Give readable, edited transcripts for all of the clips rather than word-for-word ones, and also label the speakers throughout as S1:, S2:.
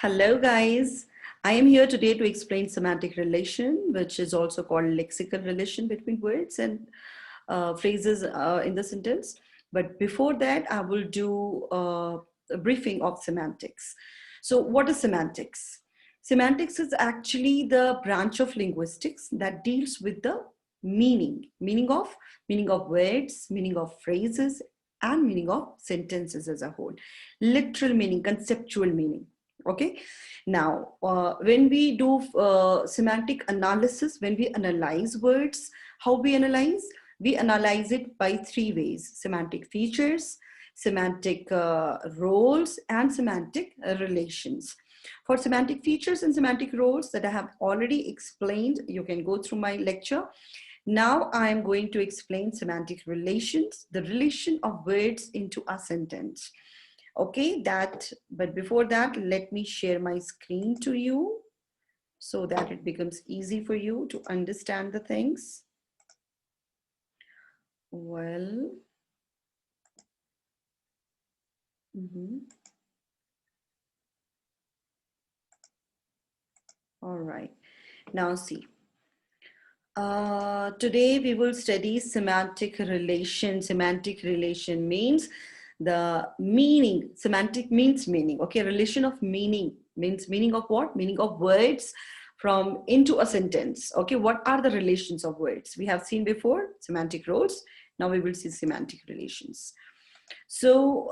S1: Hello, guys. I am here today to explain semantic relation, which is also called lexical relation between words and phrases in the sentence. But before that, I will do a briefing of semantics. So, what is semantics? Semantics is actually the branch of linguistics that deals with the meaning of words, meaning of phrases, and meaning of sentences as a whole. Literal meaning, conceptual meaning. Okay, now when we do semantic analysis, when we analyze words, how we analyze it by three ways: semantic features, semantic roles, and semantic relations. For semantic features and semantic roles that I have already explained, you can go through my lecture. Now I am going to explain semantic relations, the relation of words into a sentence. Okay, but before that, let me share my screen to you so that it becomes easy for you to understand the things. Well, all right. Now see, today we will study semantic relation. Semantic relation means the meaning. Semantic means meaning. Okay, relation of meaning means meaning of what? Meaning of words from into a sentence. Okay, what are the relations of words? We have seen before semantic roles. Now we will see semantic relations. So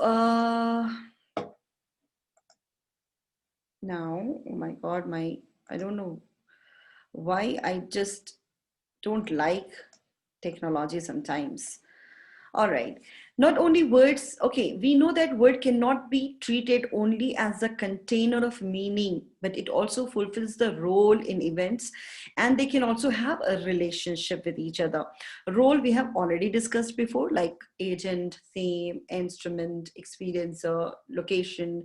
S1: now, oh my God, I don't know why I just don't like technology sometimes. All right. Not only words, okay, we know that word cannot be treated only as a container of meaning, but it also fulfills the role in events, and they can also have a relationship with each other. Role we have already discussed before, like agent, theme, instrument, experiencer, location,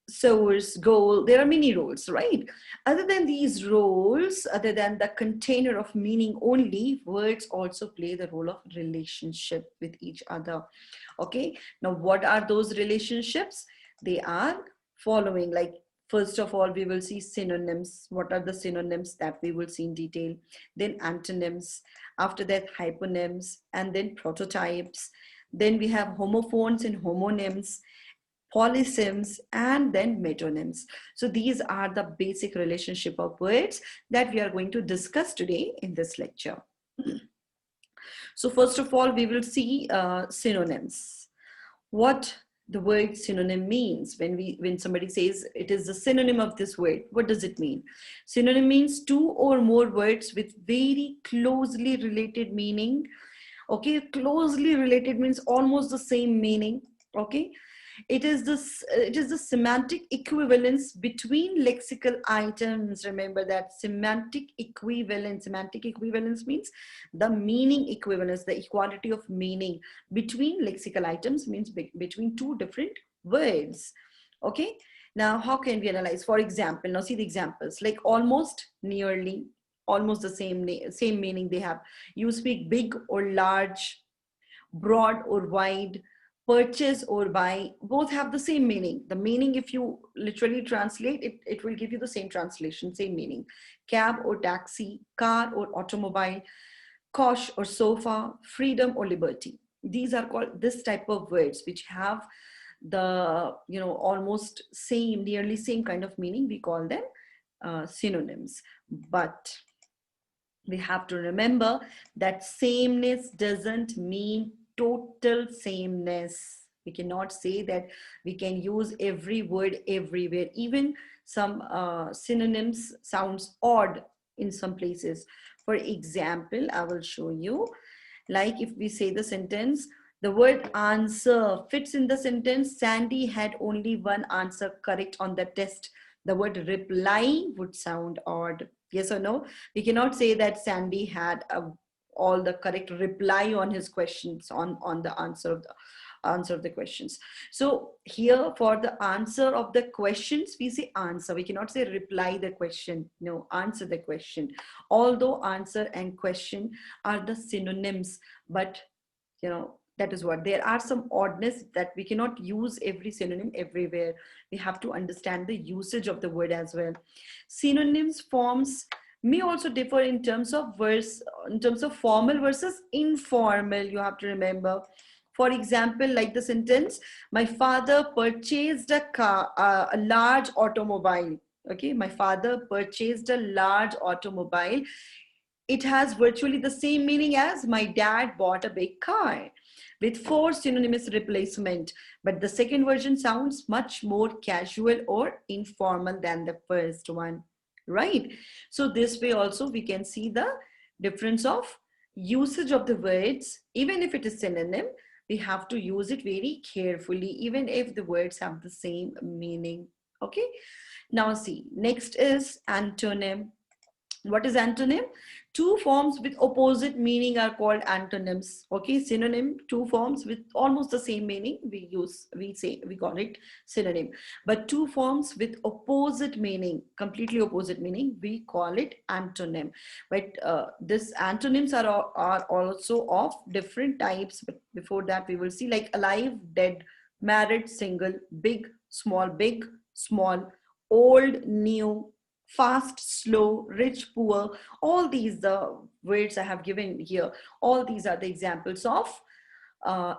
S1: source, goal. There are many roles, right? Other than these roles, other than the container of meaning only, words also play the role of relationship with each other. Okay, now what are those relationships? They are following, like, first of all, we will see synonyms. What are the synonyms that we will see in detail? Then antonyms, after that hyponyms, and then prototypes. Then we have homophones and homonyms, polysems, and then metonyms. So these are the basic relationship of words that we are going to discuss today in this lecture. So first of all, we will see synonyms. What the word synonym means. When somebody says it is the synonym of this word, what does it mean? Synonym means two or more words with very closely related meaning. Okay, closely related means almost the same meaning. Okay, it is the semantic equivalence between lexical items. Remember that semantic equivalence. Semantic equivalence means the meaning equivalence, the equality of meaning between lexical items, means between two different words. Okay. Now, how can we analyze? For example, now see the examples, like almost, nearly, almost the same meaning they have. You speak big or large, broad or wide, purchase or buy, both have the same meaning. The meaning, if you literally translate it, it will give you the same translation, same meaning. Cab or taxi, car or automobile, kosh or sofa, freedom or liberty. These are called this type of words which have the almost same, nearly same kind of meaning. We call them synonyms. But we have to remember that sameness doesn't mean total sameness. We cannot say that we can use every word everywhere. Even some synonyms sounds odd in some places. For example, I will show you. Like if we say the sentence, the word answer fits in the sentence, Sandy had only one answer correct on the test. The word reply would sound odd. Yes or no? We cannot say that Sandy had all the correct reply on his questions, on the answer of the questions. So here, for the answer of the questions, we say answer. We cannot say reply the question. No, answer the question. Although answer and question are the synonyms, but That is what, there are some oddness that we cannot use every synonym everywhere. We have to understand the usage of the word as well. Synonyms forms may also differ in terms of in terms of formal versus informal. You have to remember, for example, like the sentence, my father purchased a car, a large automobile. Okay, my father purchased a large automobile. It has virtually the same meaning as my dad bought a big car, with 4 synonymous replacement, but the second version sounds much more casual or informal than the first one, right? So this way also we can see the difference of usage of the words. Even if it is synonym, we have to use it very carefully, even if the words have the same meaning. Okay, now see, next is antonym. What is antonym? Two forms with opposite meaning are called antonyms. Okay, synonym, two forms with almost the same meaning, we call it synonym. But two forms with opposite meaning, completely opposite meaning, we call it antonym. But this antonyms are also of different types. But before that, we will see like alive, dead, married, single, big, small, old, new, fast, slow, rich, poor. All these, the words I have given here, all these are the examples of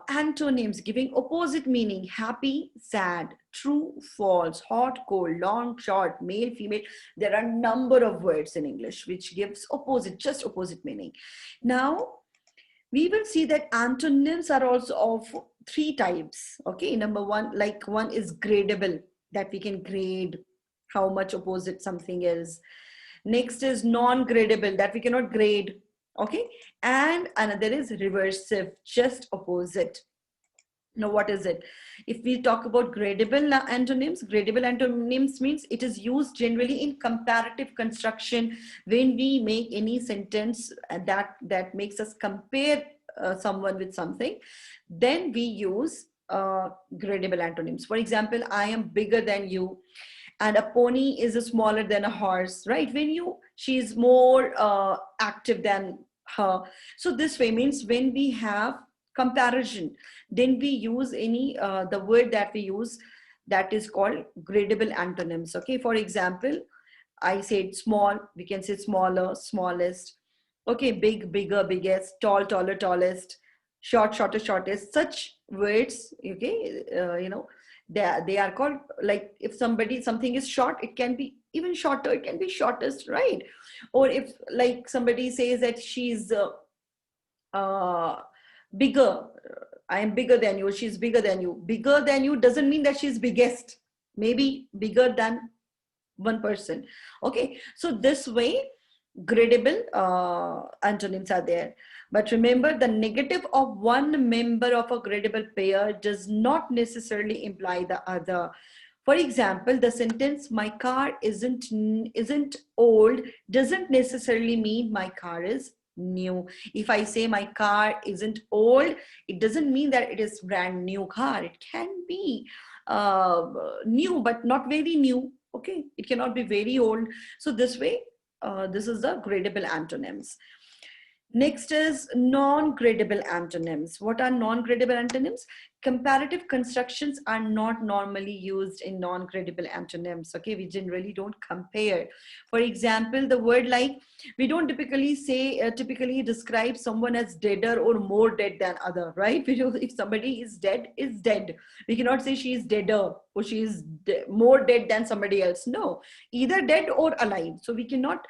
S1: antonyms giving opposite meaning: happy, sad, true, false, hot, cold, long, short, male, female. There are a number of words in English which gives opposite, just opposite meaning. Now we will see that antonyms are also of 3 types. Okay, number one, like one is gradable, that we can grade how much opposite something is. Next is non-gradable, that we cannot grade. Okay, and another is reversive, just opposite. Now what is it? If we talk about gradable antonyms means it is used generally in comparative construction. When we make any sentence that makes us compare someone with something, then we use gradable antonyms. For example, I am bigger than you, and a pony is smaller than a horse, right? She is more active than her. So this way means when we have comparison, then we use the word that we use, that is called gradable antonyms. Okay, for example, I said small, we can say smaller, smallest. Okay, big, bigger, biggest, tall, taller, tallest, short, shorter, shortest. Such words, okay, they are called, like if something is short, it can be even shorter, it can be shortest, right? Or if like somebody says that she's uh, bigger, I am bigger than you, she's bigger than you. Bigger than you doesn't mean that she's biggest, maybe bigger than one person. Okay, so this way gradable antonyms are there. But remember, the negative of one member of a gradable pair does not necessarily imply the other. For example, the sentence my car isn't old doesn't necessarily mean my car is new. If I say my car isn't old, it doesn't mean that it is brand new car. It can be new but not very new. Okay, it cannot be very old. So this way, this is the gradable antonyms. Next is non-gradable antonyms. What are non-gradable antonyms? Comparative constructions are not normally used in non-gradable antonyms. Okay, we generally don't compare. For example, the word like, we don't typically say, typically describe someone as deader or more dead than other, right? If somebody is dead. We cannot say she is deader or she is more dead than somebody else. No, either dead or alive. So we cannot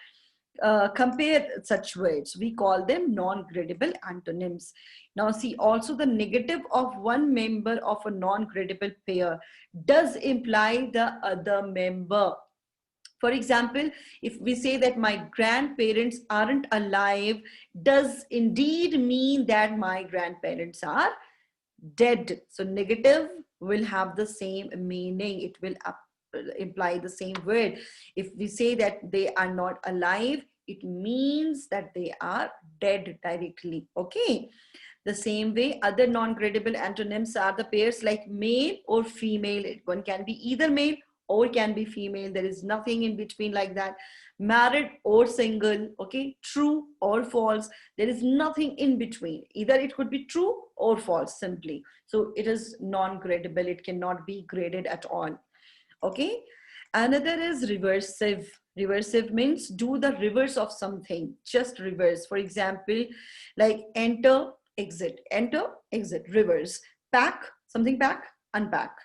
S1: compare such words. We call them non-gradable antonyms. Now see, also the negative of one member of a non-gradable pair does imply the other member. For example, if we say that my grandparents aren't alive, does indeed mean that my grandparents are dead. So negative will have the same meaning. It will imply the same word. If we say that they are not alive, it means that they are dead directly. Okay, the same way other non-gradable antonyms are the pairs like male or female. One can be either male or can be female. There is nothing in between like that. Married or single, okay, true or false. There is nothing in between. Either it could be true or false simply. So it is non-gradable. It cannot be graded at all. Okay. Another is reversive. Reversive means do the reverse of something, just reverse. For example, like enter, exit, reverse. Pack, something pack, unpack.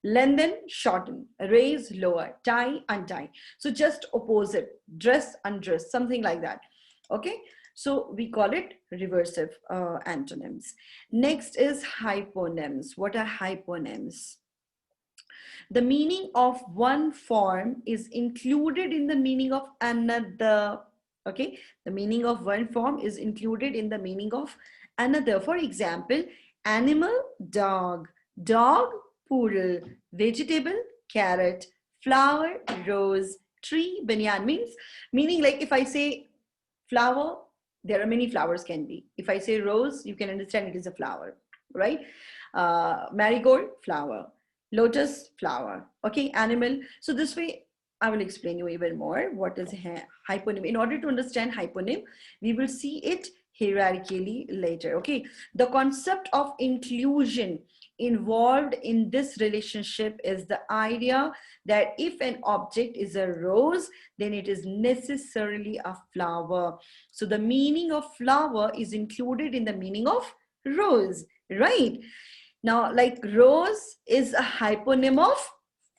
S1: Lengthen, shorten, raise, lower, tie, untie. So just opposite, dress, undress, something like that. Okay, so we call it reversive antonyms. Next is hyponyms. What are hyponyms? The meaning of one form is included in the meaning of another. Okay, the meaning of one form is included in the meaning of another. For example, animal, dog, dog, poodle, vegetable, carrot, flower, rose, tree, banyan. Meaning like if I say flower, there are many flowers can be. If I say rose, you can understand it is a flower, right? Marigold, flower. Lotus, flower. Okay, animal. So this way, I will explain you even more what is hyponym. In order to understand hyponym, we will see it hierarchically later. Okay, the concept of inclusion involved in this relationship is the idea that if an object is a rose, then it is necessarily a flower. So the meaning of flower is included in the meaning of rose, right? Now, like rose is a hyponym of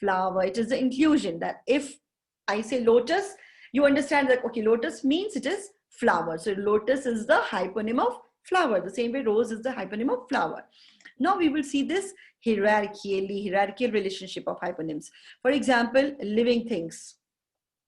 S1: flower. It is the inclusion that if I say lotus, you understand that, okay, lotus means it is flower. So lotus is the hyponym of flower. The same way rose is the hyponym of flower. Now we will see this hierarchical relationship of hyponyms. For example, living things.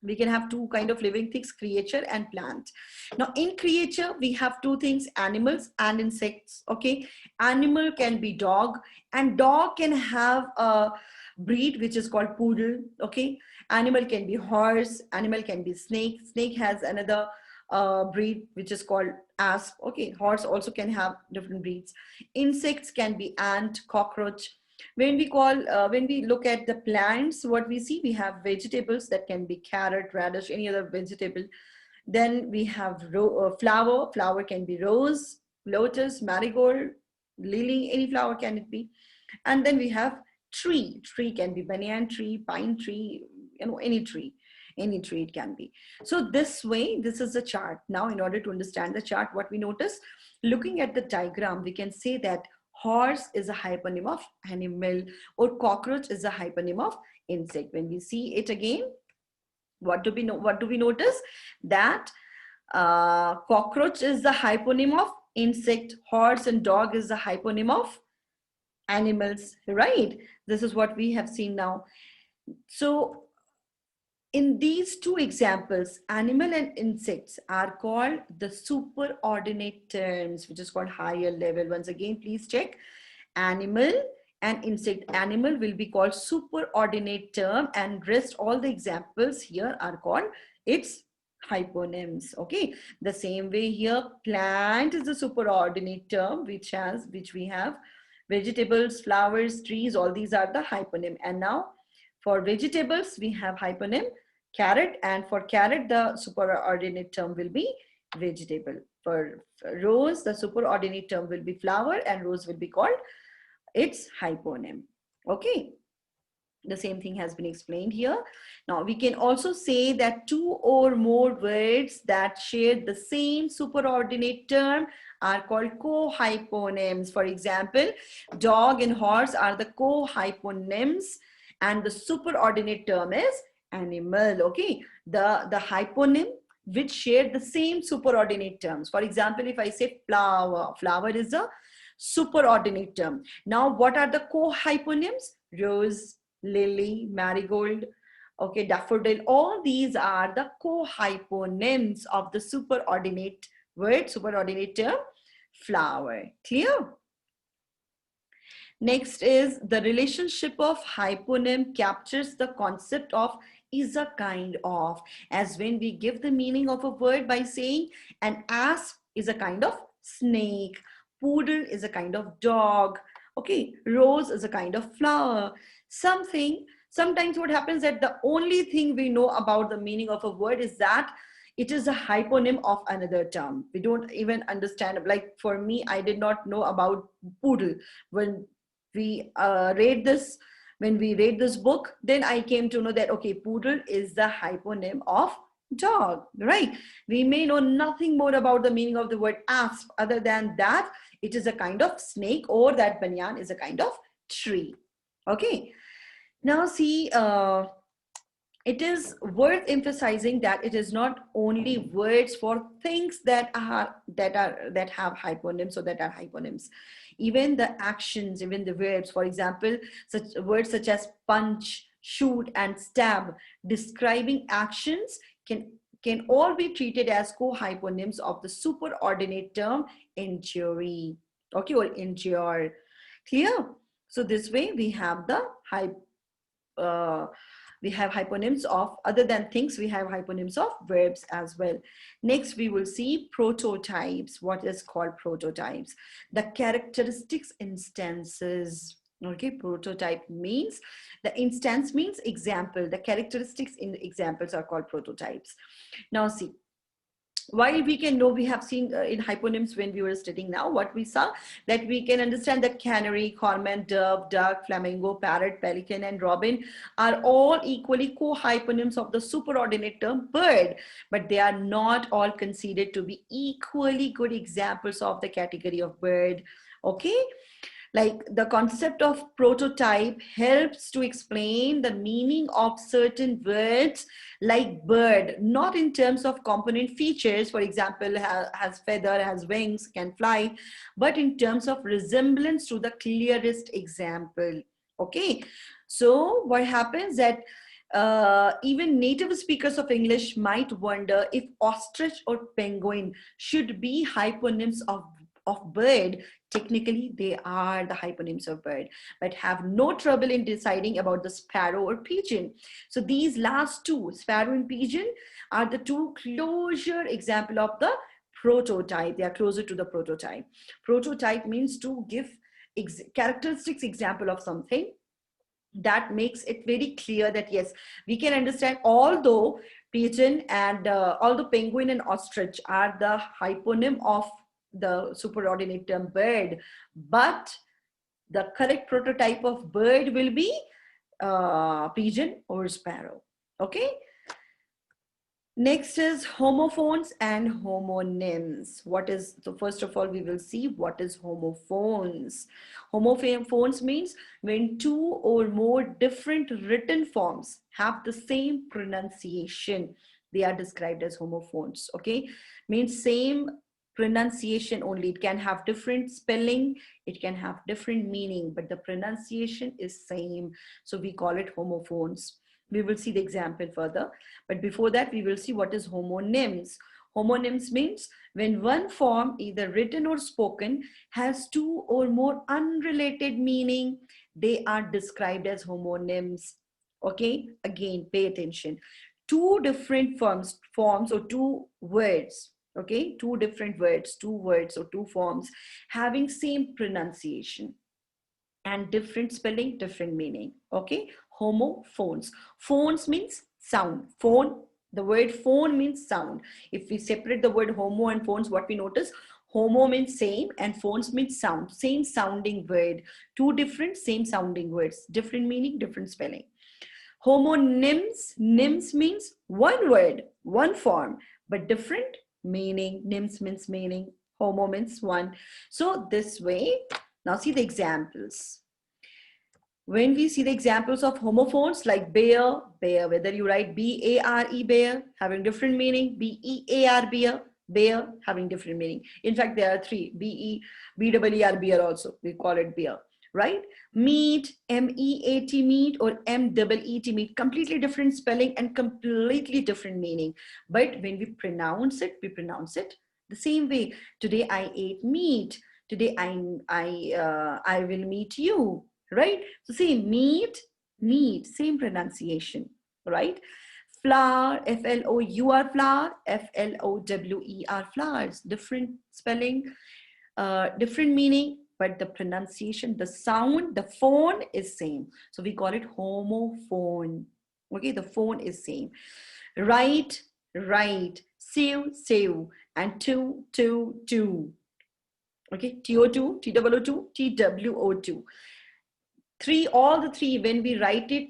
S1: We can have two kind of living things, creature and plant. Now in creature, we have two things, animals and insects. Okay, animal can be dog, and dog can have a breed which is called poodle. Okay, animal can be horse, animal can be snake. Snake has another breed which is called asp. Okay, horse also can have different breeds. Insects can be ant, cockroach. When we look at the plants, what we see, we have vegetables that can be carrot, radish, any other vegetable. Then we have flower. Flower can be rose, lotus, marigold, lily, any flower can it be. And then we have tree. Tree can be banyan tree, pine tree, any tree. Any tree it can be. So this way, this is the chart. Now, in order to understand the chart, what we notice, looking at the diagram, we can say that horse is a hyponym of animal, or cockroach is a hyponym of insect. When we see it again, what do we notice? That cockroach is the hyponym of insect, horse and dog is the hyponym of animals, right? This is what we have seen now. So in these two examples, animal and insects are called the superordinate terms, which is called higher level. Once again, please check. Animal and insect. Animal will be called superordinate term, and rest all the examples here are called its hyponyms. Okay, the same way here, plant is the superordinate term which we have vegetables, flowers, trees, all these are the hyponym. And now for vegetables, we have hyponym carrot, and for carrot, the superordinate term will be vegetable. For rose, the superordinate term will be flower, and rose will be called its hyponym. Okay, the same thing has been explained here. Now we can also say that two or more words that share the same superordinate term are called co-hyponyms. For example, dog and horse are the co-hyponyms, and the superordinate term is animal. Okay, the hyponym which share the same superordinate terms. For example, if I say flower, flower is a superordinate term. Now what are the co-hyponyms? Rose, lily, marigold, okay, daffodil. All these are the co-hyponyms of the superordinate word, superordinate term, flower. Clear? Next is the relationship of hyponym captures the concept of is a kind of, as when we give the meaning of a word by saying an asp is a kind of snake, poodle is a kind of dog, okay, rose is a kind of flower, something Sometimes what happens that the only thing we know about the meaning of a word is that it is a hyponym of another term. We don't even understand. Like for me, I did not know about poodle. When we read this, when we read this book, then I came to know that, okay, poodle is the hyponym of dog, right? We may know nothing more about the meaning of the word asp other than that it is a kind of snake, or that banyan is a kind of tree. Okay. Now see, it is worth emphasizing that it is not only words for things that have hyponyms or that are hyponyms. Even the actions, even the verbs, for example, such words such as punch, shoot, and stab, describing actions, can all be treated as co-hyponyms of the superordinate term injury, okay, or injure. Clear? So this way we have the uh, we have hyponyms of, other than things, we have hyponyms of verbs as well. Next, we will see prototypes. What is called prototypes? The characteristics instances. Okay, prototype means, the instance means example. The characteristics in the examples are called prototypes. Now see, while we can know, we have seen in hyponyms when we were studying now, what we saw, that we can understand that canary, cormorant, dove, duck, flamingo, parrot, pelican, and robin are all equally co-hyponyms of the superordinate term bird, but they are not all considered to be equally good examples of the category of bird. Okay. Like the concept of prototype helps to explain the meaning of certain words like bird, not in terms of component features, for example, has feather, has wings, can fly, but in terms of resemblance to the clearest example. Okay, so what happens that even native speakers of English might wonder if ostrich or penguin should be hyponyms of bird. Technically, they are the hyponyms of bird, but have no trouble in deciding about the sparrow or pigeon. So these last two, sparrow and pigeon, are the two closure example of the prototype. They are closer to the prototype. Prototype means to give characteristics example of something that makes it very clear that yes, we can understand, although pigeon and although penguin and ostrich are the hyponym of the superordinate term bird, but the correct prototype of bird will be pigeon or sparrow. Okay. Next is homophones and homonyms. What is, so first of all, we will see what is homophones. Homophones means when two or more different written forms have the same pronunciation, they are described as homophones. Okay, means same pronunciation only. It can have different spelling, it can have different meaning, but the pronunciation is same. So we call it homophones. We will see the example further. But before that, we will see what is homonyms. Homonyms means when one form, either written or spoken, has two or more unrelated meaning, they are described as homonyms. Okay, again, pay attention. Two different forms or two words, okay, two different words, two words or two forms having same pronunciation and different spelling, different meaning. Okay, homophones. Phones means sound. Phone, the word phone means sound. If we separate the word homo and phones, what we notice, homo means same and phones means sound. Same sounding word. Two different same sounding words, different meaning, different spelling. Homonyms, nyms means one word, one form, but different meaning. Nyms means meaning, homo means one. So this way, now see the examples. When we see the examples of homophones like bear, bear, whether you write B-A-R-E, bear, having different meaning, B-E-A-R, bear, bear, having different meaning. In fact, there are three, B-E-B-E-R, bear also, we call it bear, right? Meat, M-E-A-T, meat, or M-E-E-T, meat, completely different spelling and completely different meaning. But when we pronounce it the same way. Today I ate meat. Today I will meet you, right? So say meat, meat, same pronunciation, right? Flower, F-L-O-U-R, flower, F-L-O-W-E-R, flowers, different spelling, different meaning, but the pronunciation, the sound, the phone is same. So we call it homophone. Okay, the phone is same. Right, right, sew, sew, and two, two, two. Okay, TO2, TOO2, TWO2. Three, all the three, when we write it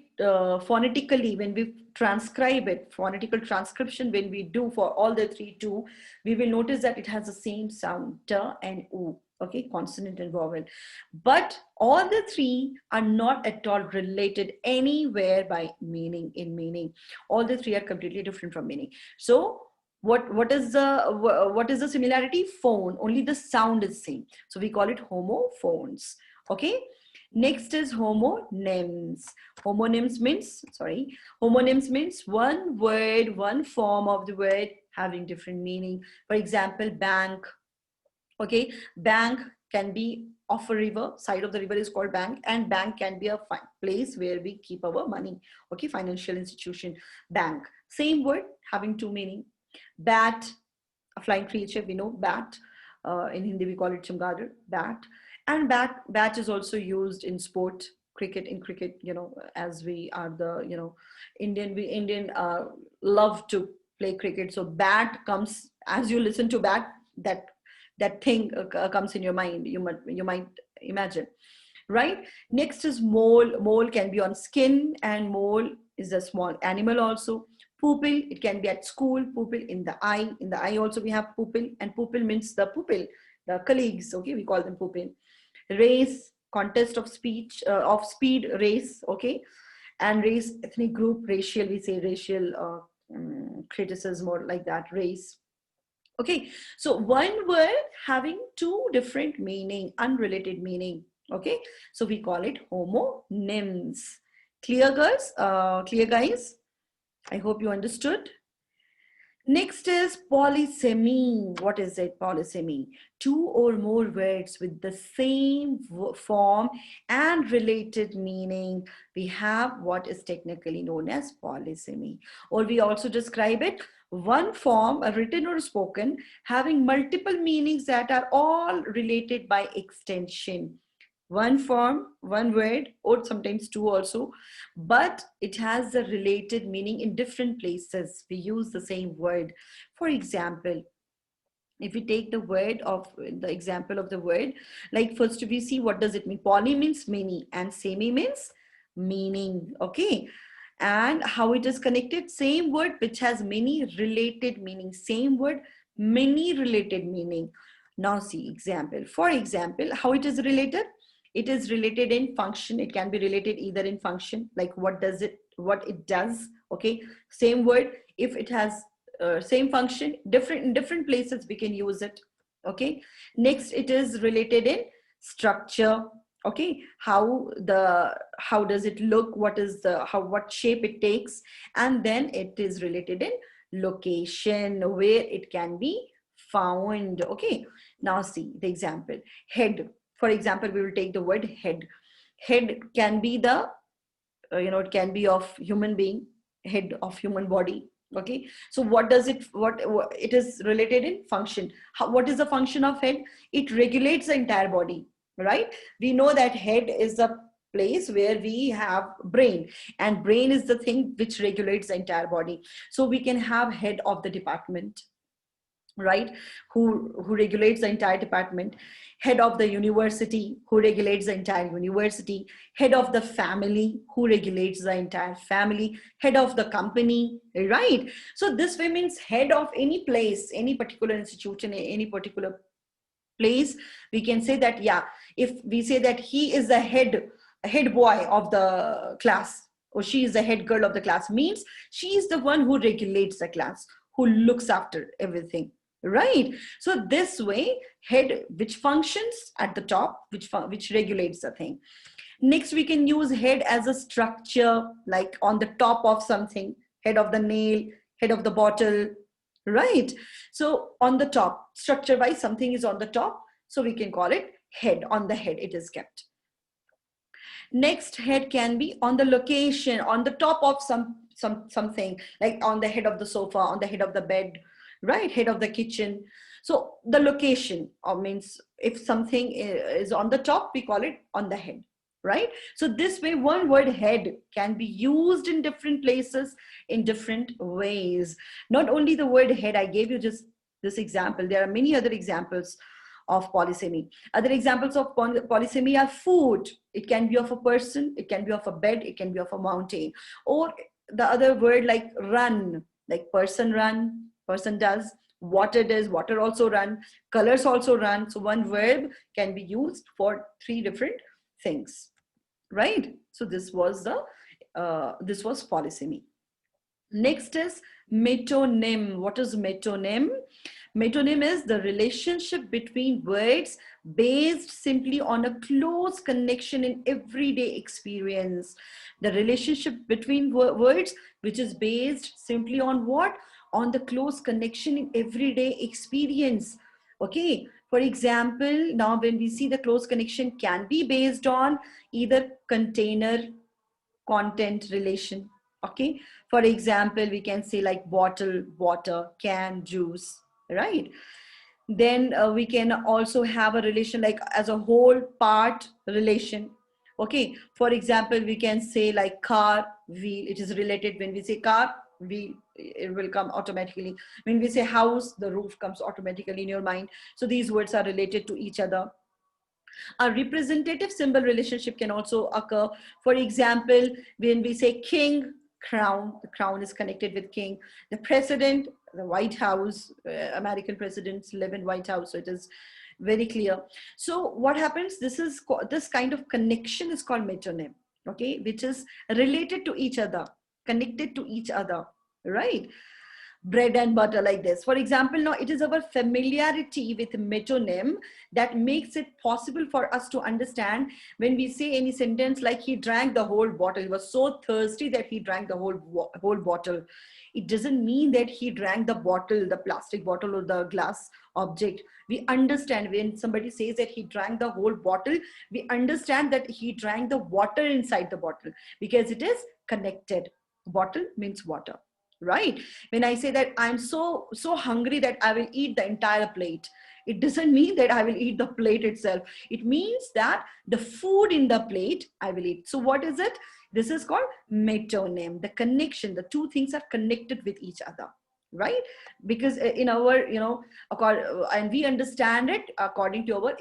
S1: phonetically, when we transcribe it, phonetical transcription, when we do for all the three two, we will notice that it has the same sound, t and u. Okay, consonant and vowel. But all the three are not at all related anywhere by meaning, in meaning. All the three are completely different from meaning. So what is the similarity? Phone, only the sound is same. So we call it homophones. Okay. Next is homonyms. Homonyms means one word, one form of the word having different meaning. For example, bank. Okay, bank can be of a river, side of the river is called bank, and bank can be a place where we keep our money. Okay, financial institution, bank. Same word having two meaning. Bat, a flying creature, we know bat. In Hindi we call it chumgadar, bat. And bat is also used in sport, cricket. In cricket, you know, as we are the, you know, Indian love to play cricket. So bat comes, as you listen to bat, that thing comes in your mind. You might imagine, right? Next is mole. Mole can be on skin, and mole is a small animal also. Pupil, it can be at school. Pupil in the eye. In the eye also we have pupil, and pupil means the pupil, the colleagues. Okay, we call them pupil. Race, contest of speech, of speed, race. Okay, and race, ethnic group. Racial, we say racial criticism or like that, race. Okay, so one word having two different meaning, unrelated meaning. Okay, so we call it homonyms. Clear, girls? Clear, guys? I hope you understood. Next is polysemy. What is it, polysemy? Two or more words with the same form and related meaning. We have what is technically known as polysemy. Or we also describe it, one form, a written or spoken, having multiple meanings that are all related by extension. One form, one word, or sometimes two also, but it has a related meaning in different places. We use the same word. For example, if we take the word of the example of the word, like first we see what does it mean. Poly means many and semi means meaning. Okay, and how it is connected, same word which has many related meaning, same word, many related meaning. Now see example. For example, how it is related. It is related in function. It can be related either in function, like what it does. Okay, same word, if it has same function, in different places we can use it. Okay, next it is related in structure. Okay, how does it look, what shape it takes, and then it is related in location, where it can be found. Okay, now see the example. Head. For example, we will take the word head. Head can be the, it can be of human being, head of human body. Okay, so what it is related in function. What is the function of head? It regulates the entire body, right? We know that head is the place where we have brain, and brain is the thing which regulates the entire body. So we can have head of the department, right, who regulates the entire department. Head of the university, who regulates the entire university. Head of the family, who regulates the entire family. Head of the company, right? So this way means head of any place, any particular institution, any particular place. We can say that, yeah, if we say that he is the head boy of the class, or she is the head girl of the class, means she is the one who regulates the class, who looks after everything, right? So this way, head, which functions at the top, which regulates the thing. Next, we can use head as a structure, like on the top of something, head of the nail, head of the bottle, right? So on the top, structure wise, something is on the top, so we can call it head. On the head it is kept. Next, head can be on the location, on the top of something, like on the head of the sofa, on the head of the bed, right? Head of the kitchen. So the location, or means if something is on the top, we call it on the head, right? So this way, one word head can be used in different places in different ways. Not only the word head, I gave you just this example. There are many other examples of polysemy. Other examples of polysemy are food. It can be of a person, it can be of a bed, it can be of a mountain. Or the other word like run, like person run, person does, water does, water also run, colors also run. So one verb can be used for three different things, right? So this was polysemy. Next is metonym. What is metonym? Metonym is the relationship between words based simply on a close connection in everyday experience. The relationship between words which is based simply on what? On the close connection in everyday experience. Okay. For example, now when we see the close connection can be based on either container, content, relation. Okay. For example, we can say like bottle, water, can, juice, right? Then we can also have a relation like as a whole part relation. Okay. For example, we can say like car, wheel. It is related. When we say car, wheel, it will come automatically. When we say house, the roof comes automatically in your mind. So these words are related to each other. A representative symbol relationship can also occur. For example, when we say king, crown, the crown is connected with king. The president, the White House, American presidents live in White House, so it is very clear. So what happens, this kind of connection is called metonym, okay, which is related to each other, connected to each other, right? Bread and butter, like this. For example, now it is our familiarity with metonym that makes it possible for us to understand when we say any sentence like he drank the whole bottle. He was so thirsty that he drank the whole bottle. It doesn't mean that he drank the bottle, the plastic bottle or the glass object. We understand when somebody says that he drank the whole bottle, we understand that he drank the water inside the bottle because it is connected. Bottle means water, right? When I say that I'm so hungry that I will eat the entire plate, it doesn't mean that I will eat the plate itself. It means that the food in the plate I will eat. So what is it? This is called metonym. The connection, the two things are connected with each other, right? Because in our, and we understand it according to our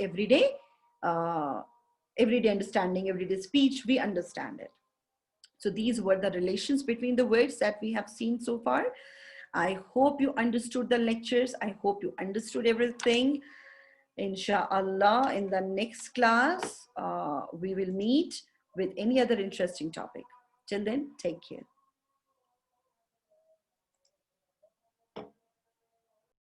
S1: uh, everyday understanding, everyday speech, we understand it. So these were the relations between the words that we have seen so far. I hope you understood the lectures. I hope you understood everything. Inshallah, in the next class, we will meet with any other interesting topic. Till then, take care.